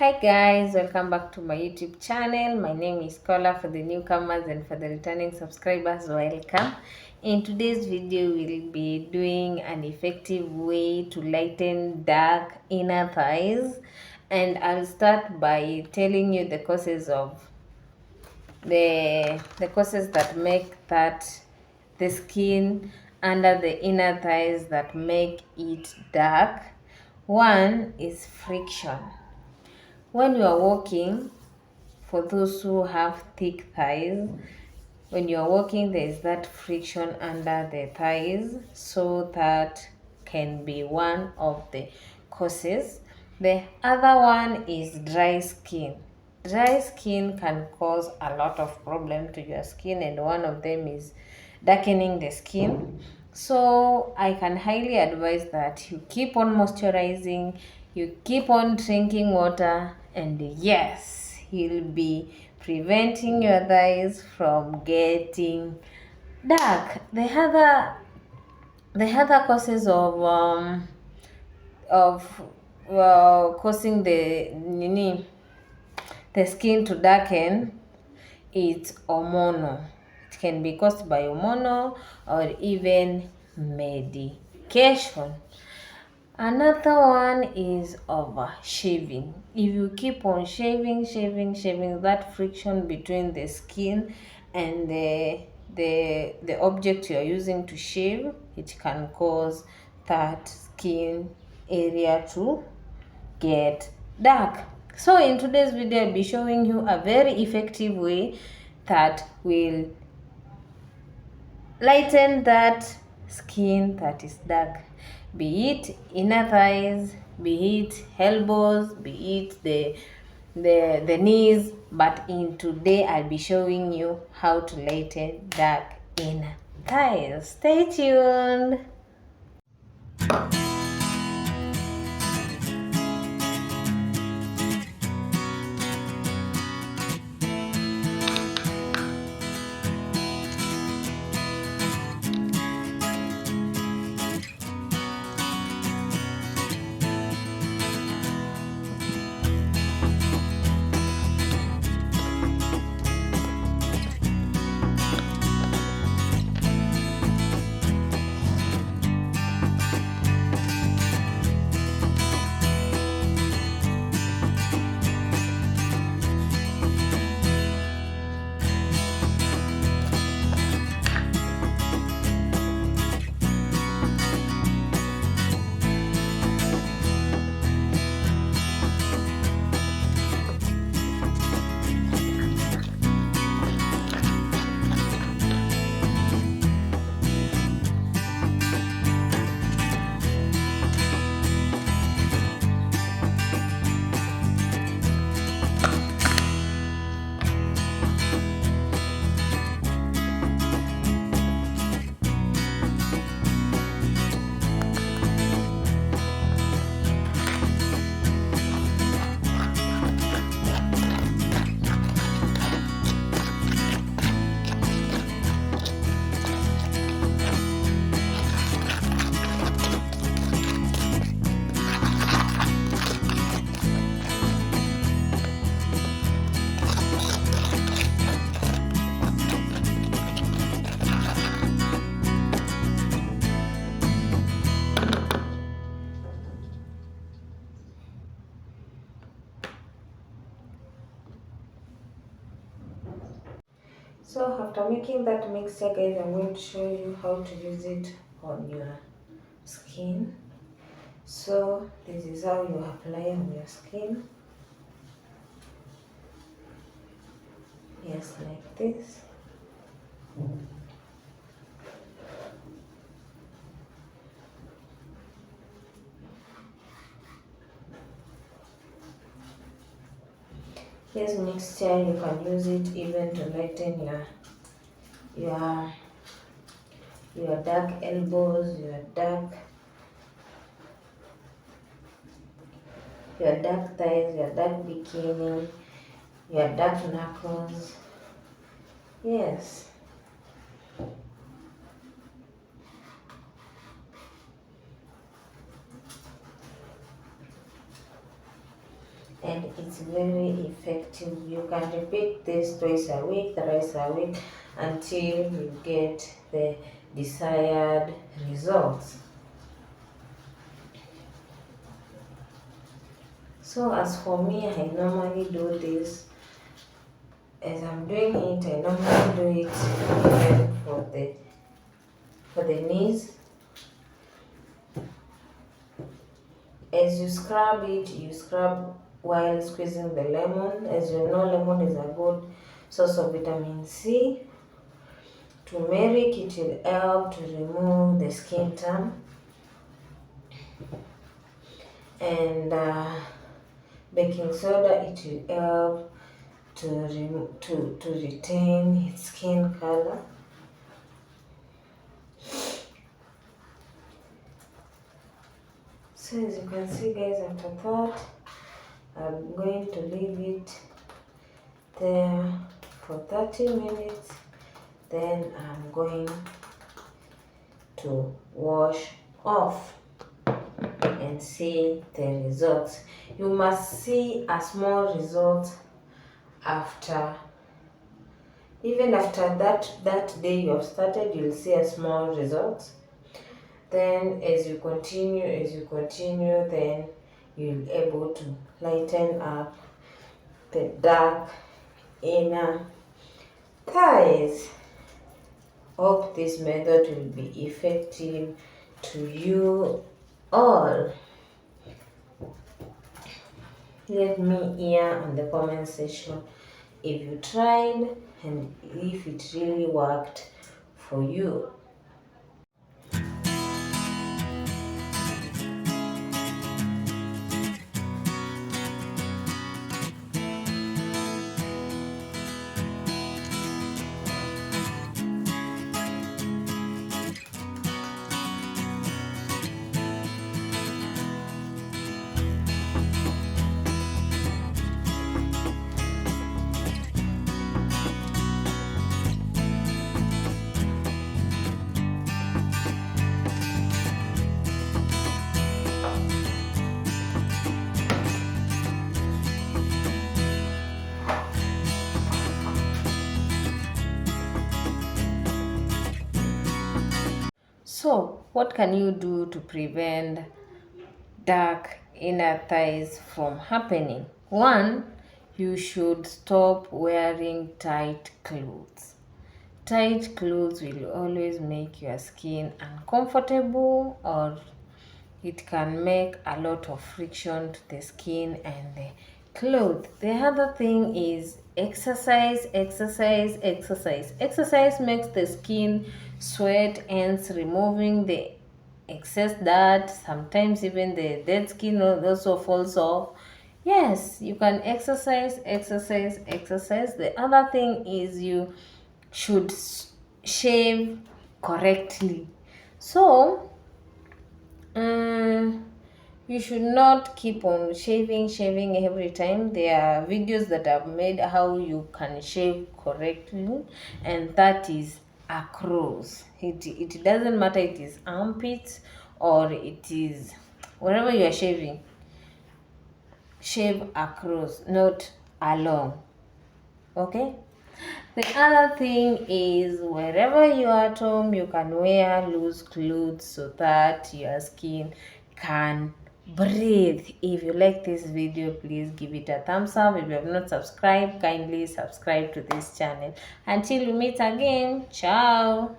Hi guys, welcome back to my YouTube channel. My name is Kola. For the newcomers and for the returning subscribers, welcome. In today's video, we'll be doing an effective way to lighten dark inner thighs, and I'll start by telling you the causes of the causes that make that the skin under the inner thighs that make it dark. One is friction. When you are walking, for those who have thick thighs, when you are walking, there is that friction under the thighs, so that can be one of the causes. The other one is dry skin. Dry skin can cause a lot of problem to your skin, and one of them is darkening the skin. So I can highly advise that you keep on moisturizing, you keep on drinking water, and yes, you'll be preventing your thighs from getting dark. The other causes of causing the skin to darken, it's hormonal. It can be caused by hormonal or even medication. Another one is over shaving. If you keep on shaving, that friction between the skin and the object you're using to shave, it can cause that skin area to get dark. So in today's video, I'll be showing you a very effective way that will lighten that skin that is dark, be it inner thighs, be it elbows, be it the knees. But in today, I'll be showing you how to lighten dark inner thighs. Stay tuned. So after making that mixture, guys, I'm going to show you how to use it on your skin. So this is how you apply on your skin. Yes, like this. This mixture, you can use it even to lighten your your dark elbows, your dark thighs, your dark bikini, your dark knuckles. Yes. and it's very effective. You can repeat this twice a week, thrice a week until you get the desired results. So as for me, I normally do this. As I'm doing it, I normally do it even for the knees. As you scrub it, you scrub while squeezing the lemon. As you know, lemon is a good source of vitamin C. Turmeric, it will help to remove the skin tan. And baking soda, it will help to retain its skin color. So as you can see guys, after that, I'm going to leave it there for 30 minutes. Then I'm going to wash off and see the results. You must see a small result after, even after that day you have started, you'll see a small result. Then as you continue, then you'll be able to lighten up the dark inner thighs. Hope this method will be effective to you all. Let me hear on the comment section if you tried and if it really worked for you. So, what can you do to prevent dark inner thighs from happening? One, you should stop wearing tight clothes. Tight clothes will always make your skin uncomfortable, or it can make a lot of friction to the skin and the cloth. The other thing is exercise. Exercise makes the skin sweat, hence removing the excess dirt. Sometimes even the dead skin also falls off. Yes, you can exercise. The other thing is you should shave correctly. So you should not keep on shaving every time. There are videos that I've made how you can shave correctly, and that is across. It doesn't matter it is armpits or it is wherever you are shaving. Shave across, not along. Okay? The other thing is wherever you are at home, you can wear loose clothes so that your skin can breathe. If you like this video, please give it a thumbs up. If you have not subscribed, kindly subscribe to this channel. Until we meet again, ciao.